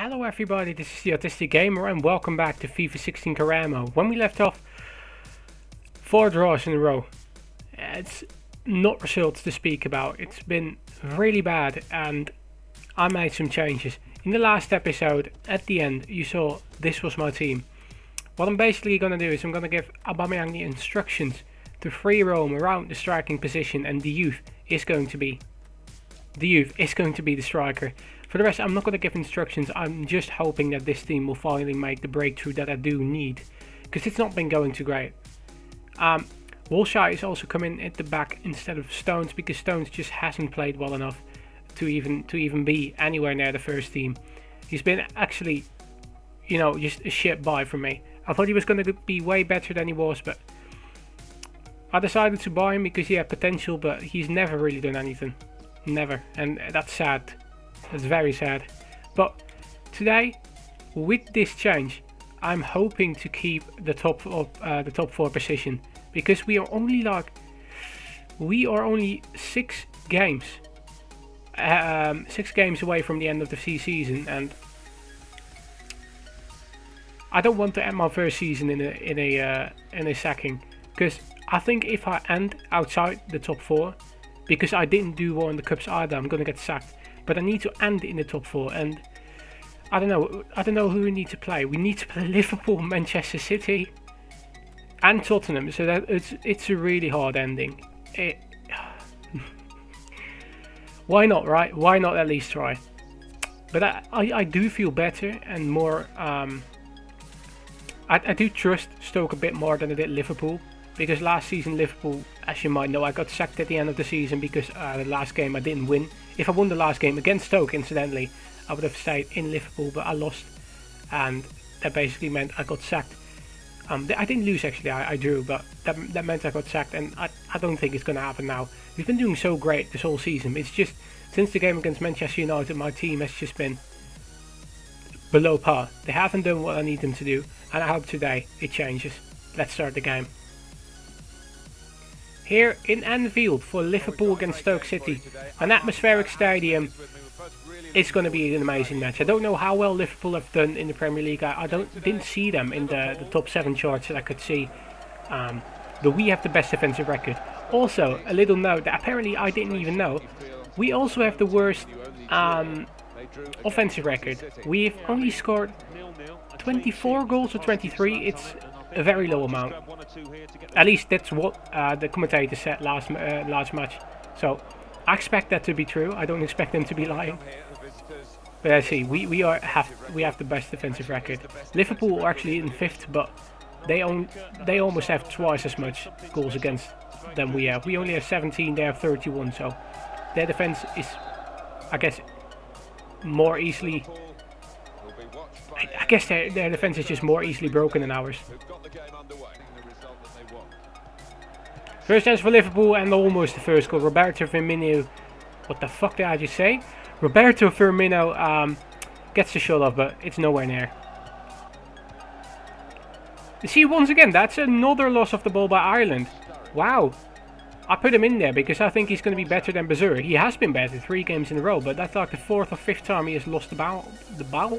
Hello everybody, this is the Autistic Gamer and welcome back to FIFA 16 Caramo. When we left off, 4 draws in a row. It's not results to speak about. It's been really bad and I made some changes. In the last episode, at the end, you saw this was my team. What I'm basically going to do is I'm going to give Aubameyang the instructions to free roam around the striking position, and the youth is going to be the striker. For the rest, I'm not going to give instructions. I'm just hoping that this team will finally make the breakthrough that I do need, because it's not been going too great. Wolsha is also coming at the back instead of Stones, because Stones just hasn't played well enough to even be anywhere near the first team. He's been actually, you know, just a shit buy from me. I thought he was going to be way better than he was, but I decided to buy him because he had potential, but he's never really done anything. Never. And that's sad. That's very sad. But today, with this change, I'm hoping to keep the top 4 position, because we are only 6 games away from the end of the season, and I don't want to end my first season in a sacking, because I think if I end outside the top 4, because I didn't do well in the cups either, I'm gonna get sacked. But I need to end in the top 4, and I don't know who we need to play. We need to play Liverpool, Manchester City, and Tottenham. So that it's a really hard ending. Why not, right? Why not at least try? But I do feel better and more. I do trust Stoke a bit more than I did Liverpool, because last season Liverpool, as you might know, I got sacked at the end of the season because the last game I didn't win. If I won the last game against Stoke, incidentally, I would have stayed in Liverpool, but I lost, and that basically meant I got sacked. I didn't lose actually, I drew, but that meant I got sacked, and I don't think it's going to happen now. We've been doing so great this whole season. It's just, since the game against Manchester United, my team has just been below par. They haven't done what I need them to do, and I hope today it changes. Let's start the game. Here in Anfield for Liverpool against Stoke City, an atmospheric stadium. It's going to be an amazing match. I don't know how well Liverpool have done in the Premier League. I didn't see them in the top 7 charts that I could see. But we have the best defensive record. Also, a little note that apparently I didn't even know. We also have the worst offensive record. We've only scored 24 goals or 23. It's a very low amount. At least that's what the commentator said last match. So I expect that to be true. I don't expect them to be lying. But I see, we have the best defensive record. Liverpool are actually in 5th, but they almost have twice as much goals against than we have. We only have 17, they have 31. So their defense is, I guess, more easily. I guess their defense is just more easily broken than ours. First chance for Liverpool and almost the first goal. Roberto Firmino. What the fuck did I just say? Roberto Firmino gets the shot off, but it's nowhere near. You see, once again, that's another loss of the ball by Ireland. Wow. I put him in there because I think he's going to be better than Bazur. He has been better 3 games in a row, but that's like the 4th or 5th time he has lost the ball. The ball?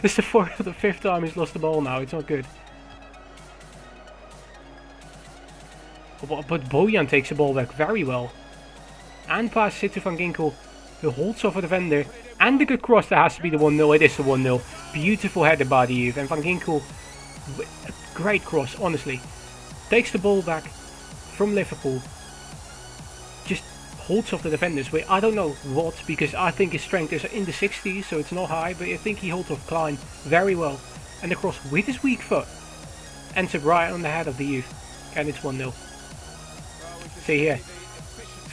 It's the 4th or the 5th time he's lost the ball now. It's not good. But Bojan takes the ball back very well. And passes it to Van Ginkel, who holds off a defender. And the good cross, that has to be the 1-0. It is the 1-0. Beautiful header by the youth. And Van Ginkel, a great cross, honestly. Takes the ball back from Liverpool. Just holds off the defenders. Wait, I don't know what, because I think his strength is in the 60s, so it's not high. But I think he holds off Klein very well. And the cross with his weak foot ends up right on the head of the youth. And it's 1-0. See here.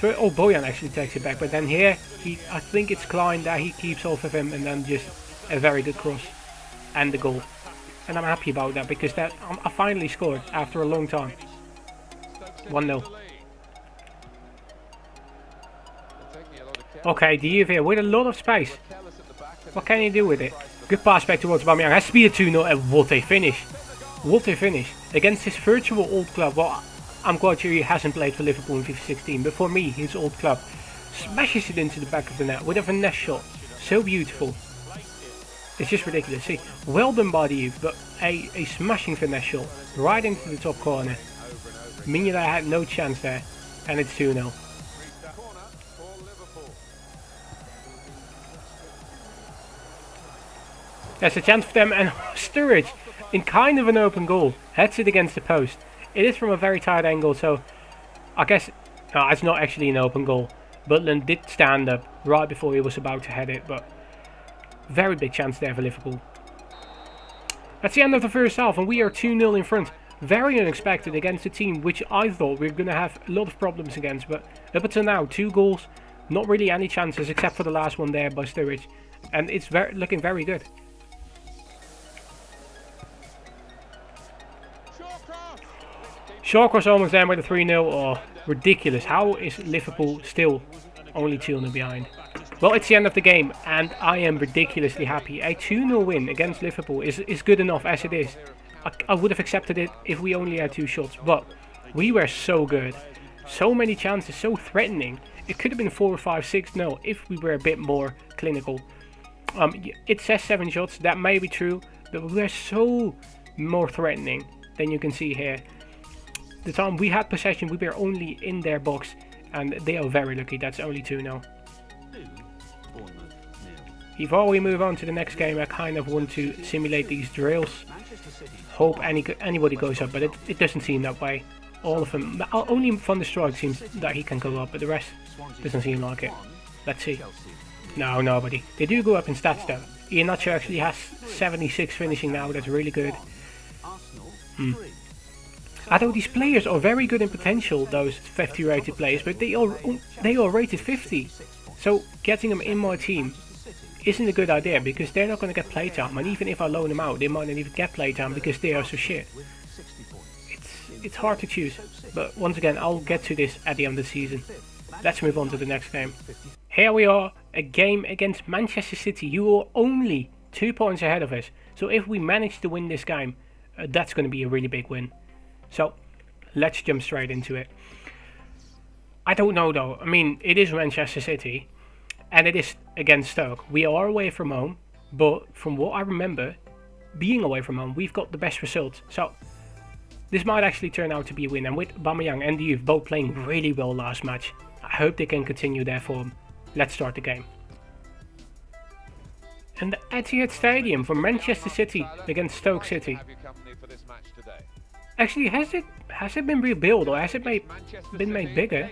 Oh, Bojan actually takes it back, but then here, I think it's Klein that he keeps off of him, and then just a very good cross and the goal. And I'm happy about that, because I finally scored after a long time. 1-0. Okay, the youth here with a lot of space. What can he do with it? Good pass back towards Aubameyang. Has to be a 2-0, and what a finish. What a finish. Against his virtual old club. Well, I'm quite sure he hasn't played for Liverpool in FIFA 16, but for me, his old club smashes it into the back of the net with a finesse shot. So beautiful. It's just ridiculous. See, well done by the youth, but a smashing finesse shot right into the top corner, meaning that I had no chance there, and it's 2-0. There's a chance for them, and Sturridge, in kind of an open goal, heads it against the post. It is from a very tight angle, so I guess it's not actually an open goal. Butland did stand up right before he was about to head it, but very big chance there for Liverpool. That's the end of the first half, and we are 2-0 in front. Very unexpected against a team which I thought we were going to have a lot of problems against, but up until now, 2 goals, not really any chances except for the last one there by Sturridge, and it's looking very good. Shawcross almost there with a 3-0. Oh, ridiculous. How is Liverpool still only 2-0 behind? Well, it's the end of the game, and I am ridiculously happy. A 2-0 win against Liverpool is good enough as it is. I would have accepted it if we only had 2 shots, but we were so good. So many chances, so threatening. It could have been 4, 5, 6-0 if we were a bit more clinical. It says 7 shots, that may be true, but we were so more threatening than you can see here. The time we had possession, we were only in their box, and they are very lucky. That's only 2-0. Before we move on to the next game, I kind of want to simulate these drills. Hope anybody goes up, but it doesn't seem that way. All of them. Only Van der Stroik seems that he can go up, but the rest doesn't seem like it. Let's see. No, nobody. They do go up in stats though. Iheanacho actually has 76 finishing now. That's really good. Although these players are very good in potential, those 50 rated players, but they are rated 50. So getting them in my team isn't a good idea because they're not going to get playtime, and even if I loan them out, they might not even get playtime because they are so shit. It's hard to choose, but once again, I'll get to this at the end of the season. Let's move on to the next game. Here we are, a game against Manchester City. You are only 2 points ahead of us, so if we manage to win this game, that's going to be a really big win. So, let's jump straight into it. I don't know though. I mean, it is Manchester City, and it is against Stoke. We are away from home, but from what I remember, being away from home, we've got the best results. So, this might actually turn out to be a win. And with Aubameyang and the youth both playing really well last match, I hope they can continue their form. Let's start the game. And the Etihad Stadium for Manchester City against Stoke City. Actually, has it been rebuilt or has it been made bigger?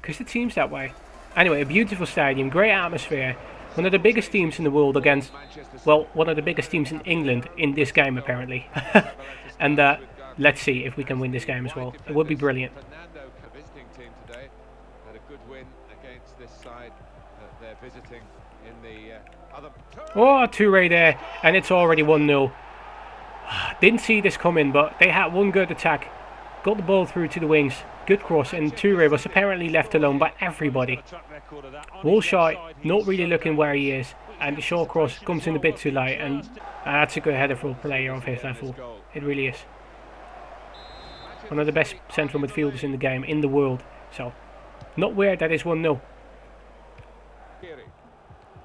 Because it seems that way. Anyway, a beautiful stadium, great atmosphere. One of the biggest teams in the world against, well, one of the biggest teams in England in this game apparently. And let's see if we can win this game as well. It would be brilliant. Oh, Toure there, and it's already 1-0. Didn't see this coming, but they had one good attack. Got the ball through to the wings. Good cross, and Toure was apparently left alone by everybody. Wolshy not really looking where he is, and the short cross comes in a bit too late, and that's a good header for a player of his level. It really is. One of the best central midfielders in the game, in the world. So, not weird that it's 1-0.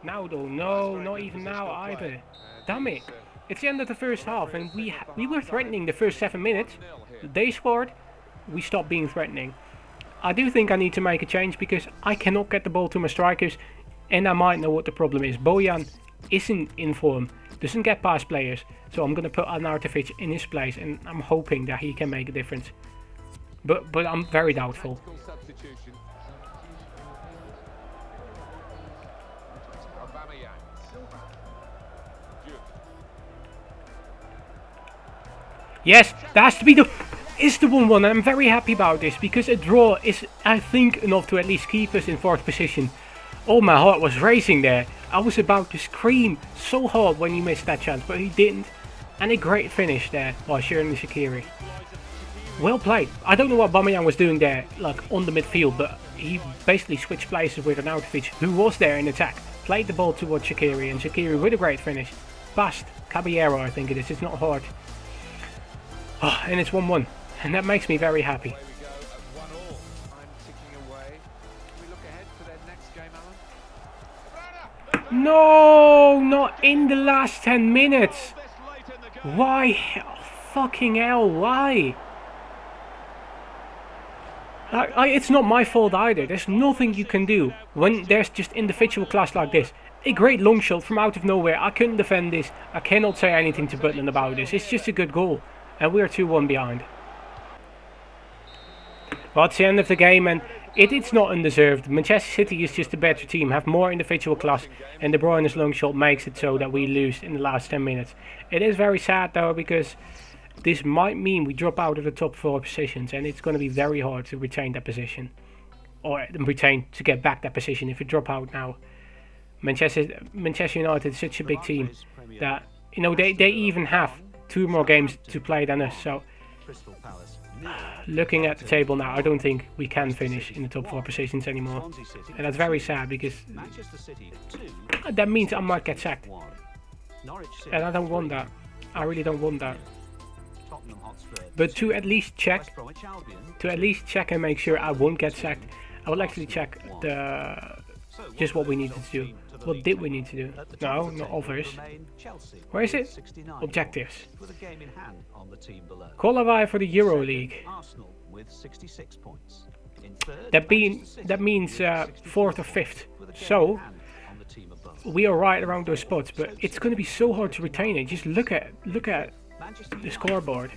Now though, no, not even now either. Damn it. It's the end of the first half, and we were threatening the first 7 minutes. They scored, we stopped being threatening. I do think I need to make a change because I cannot get the ball to my strikers, and I might know what the problem is. Bojan isn't in form, doesn't get past players, so I'm going to put Arnautovic in his place, and I'm hoping that he can make a difference. But I'm very doubtful. Yes, that has to be the 1-1, and I'm very happy about this because a draw is, I think, enough to at least keep us in 4th position. Oh, my heart was racing there. I was about to scream so hard when he missed that chance, but he didn't. And a great finish there by Xherdan Shaqiri. Well played. I don't know what Aubameyang was doing there, like on the midfield, but he basically switched places with Arnautovic, who was there in attack. Played the ball towards Shaqiri, and Shaqiri with a great finish. Past Caballero, I think it is. It's not hard. Oh, and it's 1-1, and that makes me very happy. No, not In the last 10 minutes. Why? Fucking hell, why? It's not my fault either. There's nothing you can do when there's just individual class like this. A great long shot from out of nowhere. I couldn't defend this. I cannot say anything to Butland about this. It's just a good goal. And we're 2-1 behind. Well, it's the end of the game, and it's not undeserved. Manchester City is just a better team, have more individual class, and De Bruyne's long shot makes it so that we lose in the last 10 minutes. It is very sad though, because this might mean we drop out of the top 4 positions, and it's going to be very hard to retain that position. Or to get back that position if we drop out now. Manchester United is such a big team that, you know, they even have 2 more games to play than us. So, looking at the table now, I don't think we can finish in the top 4 positions anymore. And that's very sad, because that means I might get sacked. And I don't want that. I really don't want that. But to at least check and make sure I won't get sacked, I will actually check just what we needed to do. What did we need to do? No, not offers. Where is it? Objectives. Qualify for the Euro League. That means 4th or 5th. So we are right around those spots, but it's going to be so hard to retain it. Just look at the scoreboard.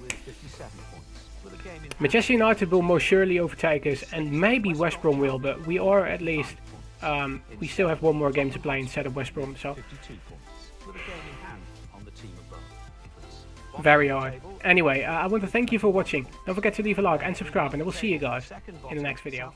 Manchester United will most surely overtake us, and maybe West Brom will, but we are at least we still have 1 more game to play instead of West Brom, so very hard. Anyway, I want to thank you for watching. Don't forget to leave a like and subscribe, and I will see you guys in the next video.